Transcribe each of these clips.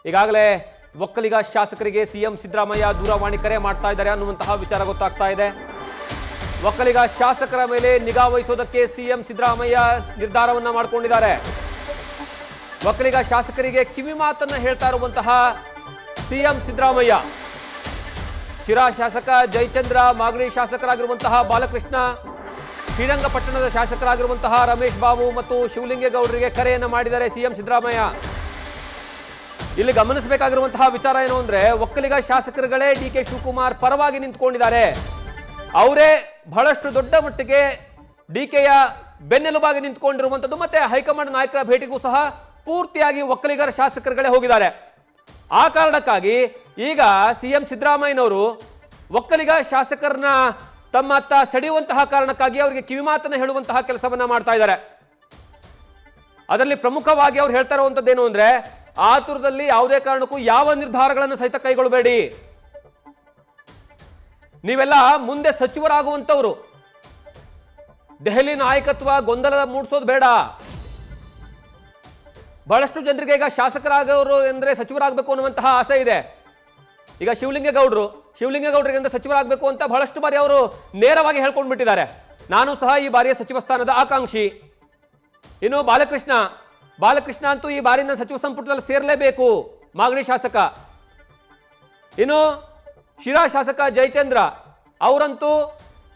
ಈಗಾಗಲೇ ಒಕ್ಕಲಿಗ ಶಾಸಕರಿಗೆ ಸಿಎಂ ಸಿದ್ದರಾಮಯ್ಯ ದೂರವಾಣಿ ಕರೆ ಮಾಡ್ತಾ ಇದ್ದಾರೆ ಅನ್ನುವಂತಹ ವಿಚಾರ ಗೊತ್ತಾಗ್ತಾ ಇದೆ. ಒಕ್ಕಲಿಗ ಶಾಸಕರ ಮೇಲೆ ನಿಗಾ ವಹಿಸೋದಕ್ಕೆ ಸಿಎಂ ಸಿದ್ದರಾಮಯ್ಯ ನಿರ್ಧಾರವನ್ನ ಮಾಡಿಕೊಂಡಿದ್ದಾರೆ. ಒಕ್ಕಲಿಗ ಶಾಸಕರಿಗೆ ಕಿವಿ ಮಾತನ್ನ ಹೇಳ್ತಾ ಇರುವಂತಹ ಸಿಎಂ ಸಿದ್ದರಾಮಯ್ಯ ಶಿರಾ ಶಾಸಕ ಜಯಚಂದ್ರ, ಮಾಗಡಿ ಶಾಸಕರಾಗಿರುವಂತಹ ಬಾಲಕೃಷ್ಣ, ಶ್ರೀರಂಗಪಟ್ಟಣದ ಶಾಸಕರಾಗಿರುವಂತಹ ರಮೇಶ್ ಬಾಬು ಮತ್ತು ಶಿವಲಿಂಗೇಗೌಡರಿಗೆ ಕರೆಯನ್ನ ಮಾಡಿದ್ದಾರೆ ಸಿಎಂ ಸಿದ್ದರಾಮಯ್ಯ. ಇಲ್ಲಿ ಗಮನಿಸಬೇಕಾಗಿರುವಂತಹ ವಿಚಾರ ಏನು ಅಂದ್ರೆ, ಒಕ್ಕಲಿಗ ಶಾಸಕರುಗಳೇ ಡಿಕೆ ಶಿವಕುಮಾರ್ ಪರವಾಗಿ ನಿಂತ್ಕೊಂಡಿದ್ದಾರೆ. ಅವರೇ ಬಹಳಷ್ಟು ದೊಡ್ಡ ಮಟ್ಟಿಗೆ ಡಿಕೆಯ ಬೆನ್ನೆಲುಬಾಗಿ ನಿಂತ್ಕೊಂಡಿರುವಂಥದ್ದು. ಮತ್ತೆ ಹೈಕಮಾಂಡ್ ನಾಯಕರ ಭೇಟಿಗೂ ಸಹ ಪೂರ್ತಿಯಾಗಿ ಒಕ್ಕಲಿಗರ ಶಾಸಕರುಗಳೇ ಹೋಗಿದ್ದಾರೆ. ಆ ಕಾರಣಕ್ಕಾಗಿ ಈಗ ಸಿಎಂ ಸಿದ್ದರಾಮಯ್ಯನವರು ಒಕ್ಕಲಿಗ ಶಾಸಕರನ್ನ ತಮ್ಮತ್ತ ಸೆಳೆಯುವಂತಹ ಕಾರಣಕ್ಕಾಗಿ ಅವರಿಗೆ ಕಿವಿಮಾತನ್ನ ಹೇಳುವಂತಹ ಕೆಲಸವನ್ನ ಮಾಡ್ತಾ ಇದ್ದಾರೆ. ಅದರಲ್ಲಿ ಪ್ರಮುಖವಾಗಿ ಅವ್ರು ಹೇಳ್ತಾ ಇರುವಂತದ್ದೇನು ಅಂದ್ರೆ, ಆತುರದಲ್ಲಿ ಯಾವುದೇ ಕಾರಣಕ್ಕೂ ಯಾವ ನಿರ್ಧಾರಗಳನ್ನು ಸಹಿತ ಕೈಗೊಳ್ಳಬೇಡಿ. ನೀವೆಲ್ಲ ಮುಂದೆ ಸಚಿವರಾಗುವಂತವ್ರು, ದೆಹಲಿ ನಾಯಕತ್ವ ಗೊಂದಲ ಮೂಡಿಸೋದು ಬೇಡ. ಬಹಳಷ್ಟು ಜನರಿಗೆ ಈಗ ಶಾಸಕರಾಗವರು ಅಂದ್ರೆ ಸಚಿವರಾಗಬೇಕು ಅನ್ನುವಂತಹ ಆಸೆ ಇದೆ. ಈಗ ಶಿವಲಿಂಗೇಗೌಡರಿಗೆ ಸಚಿವರಾಗಬೇಕು ಅಂತ ಬಹಳಷ್ಟು ಬಾರಿ ಅವರು ನೇರವಾಗಿ ಹೇಳ್ಕೊಂಡು ಬಿಟ್ಟಿದ್ದಾರೆ, ನಾನು ಸಹ ಈ ಬಾರಿಯ ಸಚಿವ ಸ್ಥಾನದ ಆಕಾಂಕ್ಷಿ. ಇನ್ನು ಬಾಲಕೃಷ್ಣ ಅಂತೂ ಈ ಬಾರಿನ ಸಚಿವ ಸಂಪುಟದಲ್ಲಿ ಸೇರಲೇಬೇಕು, ಮಾಗಡಿ ಶಾಸಕ. ಇನ್ನು ಶಿರಾ ಶಾಸಕ ಜಯಚಂದ್ರ ಅವರಂತೂ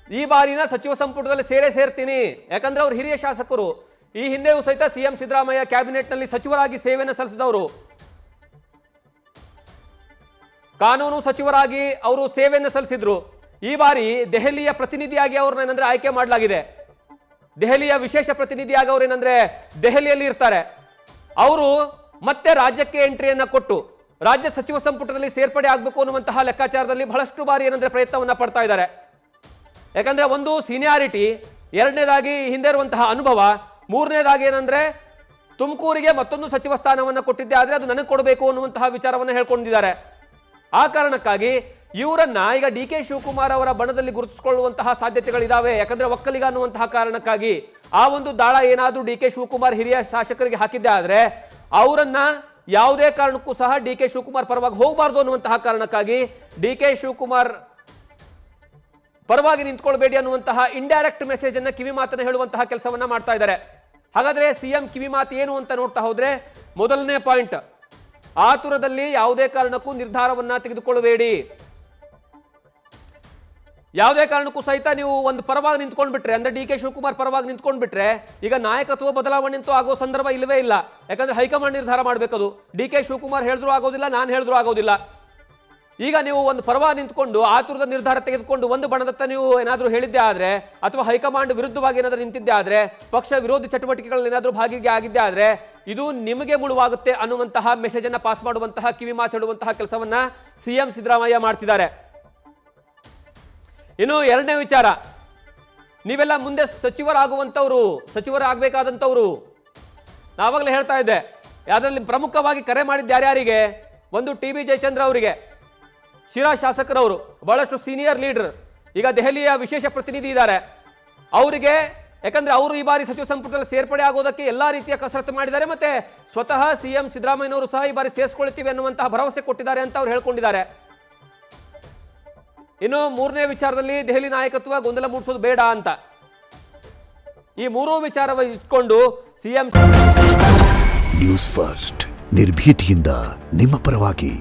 ಈ ಬಾರಿನ ಸಚಿವ ಸಂಪುಟದಲ್ಲಿ ಸೇರ್ತೀನಿ, ಯಾಕಂದ್ರೆ ಅವರು ಹಿರಿಯ ಶಾಸಕರು. ಈ ಹಿಂದೆಯೂ ಸಹಿತ ಸಿಎಂ ಸಿದ್ದರಾಮಯ್ಯ ಕ್ಯಾಬಿನೆಟ್ನಲ್ಲಿ ಸಚಿವರಾಗಿ ಸೇವೆಯನ್ನು ಸಲ್ಲಿಸಿದವರು, ಕಾನೂನು ಸಚಿವರಾಗಿ ಅವರು ಸೇವೆಯನ್ನು ಸಲ್ಲಿಸಿದ್ರು. ಈ ಬಾರಿ ದೆಹಲಿಯ ಪ್ರತಿನಿಧಿಯಾಗಿ ಅವ್ರನ್ನ ಏನಂದ್ರೆ ಆಯ್ಕೆ ಮಾಡಲಾಗಿದೆ. ದೆಹಲಿಯ ವಿಶೇಷ ಪ್ರತಿನಿಧಿಯಾಗಿ ಅವರು ಏನಂದ್ರೆ ದೆಹಲಿಯಲ್ಲಿ ಇರ್ತಾರೆ. ಅವರು ಮತ್ತೆ ರಾಜ್ಯಕ್ಕೆ ಎಂಟ್ರಿಯನ್ನ ಕೊಟ್ಟು ರಾಜ್ಯ ಸಚಿವ ಸಂಪುಟದಲ್ಲಿ ಸೇರ್ಪಡೆ ಆಗಬೇಕು ಅನ್ನುವಂತಹ ಲೆಕ್ಕಾಚಾರದಲ್ಲಿ ಬಹಳಷ್ಟು ಬಾರಿ ಏನಂದ್ರೆ ಪ್ರಯತ್ನವನ್ನ ಪಡ್ತಾ ಇದ್ದಾರೆ. ಯಾಕಂದ್ರೆ ಒಂದು ಸೀನಿಯಾರಿಟಿ, ಎರಡನೇದಾಗಿ ಹಿಂದೆ ಇರುವಂತಹ ಅನುಭವ, ಮೂರನೇದಾಗಿ ಏನಂದ್ರೆ ತುಮಕೂರಿಗೆ ಮತ್ತೊಂದು ಸಚಿವ ಸ್ಥಾನವನ್ನು ಕೊಟ್ಟಿದ್ದೆ, ಆದ್ರೆ ಅದು ನನಗೆ ಕೊಡಬೇಕು ಅನ್ನುವಂತಹ ವಿಚಾರವನ್ನು ಹೇಳ್ಕೊಂಡಿದ್ದಾರೆ. ಆ ಕಾರಣಕ್ಕಾಗಿ ಇವರನ್ನ ಈಗ ಡಿ ಕೆ ಶಿವಕುಮಾರ್ ಅವರ ಬಣದಲ್ಲಿ ಗುರುತಿಸಿಕೊಳ್ಳುವಂತಹ ಸಾಧ್ಯತೆಗಳಿದಾವೆ. ಯಾಕಂದ್ರೆ ಒಕ್ಕಲಿಗ ಅನ್ನುವಂತಹ ಕಾರಣಕ್ಕಾಗಿ ಆ ಒಂದು ದಾಳ ಏನಾದ್ರೂ ಡಿ ಕೆ ಶಿವಕುಮಾರ್ ಹಿರಿಯ ಶಾಸಕರಿಗೆ ಹಾಕಿದ್ದೆ ಆದ್ರೆ ಅವರನ್ನ ಯಾವುದೇ ಕಾರಣಕ್ಕೂ ಸಹ ಡಿ ಕೆ ಶಿವಕುಮಾರ್ ಪರವಾಗಿ ಹೋಗಬಾರ್ದು ಅನ್ನುವಂತಹ ಕಾರಣಕ್ಕಾಗಿ ಡಿ ಕೆ ಶಿವಕುಮಾರ್ ಪರವಾಗಿ ನಿಂತ್ಕೊಳ್ಬೇಡಿ ಅನ್ನುವಂತಹ ಇಂಡೈರೆಕ್ಟ್ ಮೆಸೇಜ್ ಅನ್ನ ಕಿವಿ ಮಾತನ್ನ ಹೇಳುವಂತಹ ಕೆಲಸವನ್ನ ಮಾಡ್ತಾ ಇದ್ದಾರೆ. ಹಾಗಾದ್ರೆ ಸಿಎಂ ಕಿವಿ ಮಾತು ಏನು ಅಂತ ನೋಡ್ತಾ ಹೋದ್ರೆ, ಮೊದಲನೇ ಪಾಯಿಂಟ್, ಆತುರದಲ್ಲಿ ಯಾವುದೇ ಕಾರಣಕ್ಕೂ ನಿರ್ಧಾರವನ್ನ ತೆಗೆದುಕೊಳ್ಳಬೇಡಿ. ಯಾವುದೇ ಕಾರಣಕ್ಕೂ ಸಹಿತ ನೀವು ಒಂದು ಪರವಾಗಿ ನಿಂತ್ಕೊಂಡ್ಬಿಟ್ರೆ, ಅಂದ್ರೆ ಡಿ ಕೆ ಶಿವಕುಮಾರ್ ಪರವಾಗಿ ನಿಂತ್ಕೊಂಡ್ಬಿಟ್ರೆ ಈಗ ನಾಯಕತ್ವ ಬದಲಾವಣೆ ಅಂತೂ ಆಗೋ ಸಂದರ್ಭ ಇಲ್ಲವೇ ಇಲ್ಲ. ಯಾಕಂದ್ರೆ ಹೈಕಮಾಂಡ್ ನಿರ್ಧಾರ ಮಾಡಬೇಕದು. ಡಿ ಕೆ ಶಿವಕುಮಾರ್ ಹೇಳಿದ್ರು ಆಗೋದಿಲ್ಲ, ನಾನು ಹೇಳಿದ್ರು ಆಗೋದಿಲ್ಲ. ಈಗ ನೀವು ಒಂದು ಪರವಾಗಿ ನಿಂತ್ಕೊಂಡು ಆತುರದ ನಿರ್ಧಾರ ತೆಗೆದುಕೊಂಡು ಒಂದು ಬಣದತ್ತ ನೀವು ಏನಾದರೂ ಹೇಳಿದ್ದೆ ಆದ್ರೆ, ಅಥವಾ ಹೈಕಮಾಂಡ್ ವಿರುದ್ಧವಾಗಿ ಏನಾದರೂ ನಿಂತಿದ್ದೆ ಆದ್ರೆ, ಪಕ್ಷ ವಿರೋಧಿ ಚಟುವಟಿಕೆಗಳಲ್ಲಿ ಏನಾದರೂ ಭಾಗಿಗೆ ಆಗಿದ್ದೆ ಆದ್ರೆ ಇದು ನಿಮಗೆ ಮುಳುವಾಗುತ್ತೆ ಅನ್ನುವಂತಹ ಮೆಸೇಜ್ ಅನ್ನ ಪಾಸ್ ಮಾಡುವಂತಹ, ಕಿವಿ ಮಾತಾಡುವಂತಹ ಕೆಲಸವನ್ನ ಸಿಎಂ ಸಿದ್ದರಾಮಯ್ಯ ಮಾಡ್ತಿದ್ದಾರೆ. ಇನ್ನು ಎರಡನೇ ವಿಚಾರ, ನೀವೆಲ್ಲ ಮುಂದೆ ಸಚಿವರಾಗಬೇಕಾದಂಥವ್ರು. ನಾವಾಗಲೇ ಹೇಳ್ತಾ ಇದ್ದೆ, ಅದರಲ್ಲಿ ಪ್ರಮುಖವಾಗಿ ಕರೆ ಮಾಡಿದ್ದ ಯಾರ್ಯಾರಿಗೆ, ಒಂದು ಟಿ ಬಿ ಜಯಚಂದ್ರ ಅವರಿಗೆ, ಶಿರಾ ಶಾಸಕರವರು, ಬಹಳಷ್ಟು ಸೀನಿಯರ್ ಲೀಡರ್, ಈಗ ದೆಹಲಿಯ ವಿಶೇಷ ಪ್ರತಿನಿಧಿ ಇದ್ದಾರೆ ಅವರಿಗೆ. ಯಾಕಂದ್ರೆ ಅವರು ಈ ಬಾರಿ ಸಚಿವ ಸಂಪುಟದಲ್ಲಿ ಸೇರ್ಪಡೆ ಆಗೋದಕ್ಕೆ ಎಲ್ಲಾ ರೀತಿಯ ಕಸರತ್ತು ಮಾಡಿದ್ದಾರೆ. ಮತ್ತೆ ಸ್ವತಃ ಸಿಎಂ ಸಿದ್ದರಾಮಯ್ಯನವರು ಸಹ ಈ ಬಾರಿ ಸೇರಿಸ್ಕೊಳ್ತೀವಿ ಅನ್ನುವಂತಹ ಭರವಸೆ ಕೊಟ್ಟಿದ್ದಾರೆ ಅಂತ ಅವ್ರು ಹೇಳ್ಕೊಂಡಿದ್ದಾರೆ. ಇನ್ನು ಮೂರನೇ ವಿಚಾರದಲ್ಲಿ ದೆಹಲಿ ನಾಯಕತ್ವ ಗೊಂದಲ ಮೂಡಿಸೋದು ಬೇಡ ಅಂತ. ಈ ಮೂರೂ ವಿಚಾರವನ್ನು ಇಟ್ಕೊಂಡು ಸಿಎಂ ನ್ಯೂಸ್ ಫಸ್ಟ್ ನಿರ್ಭೀತಿಯಿಂದ ನಿಮ್ಮ ಪರವಾಗಿ.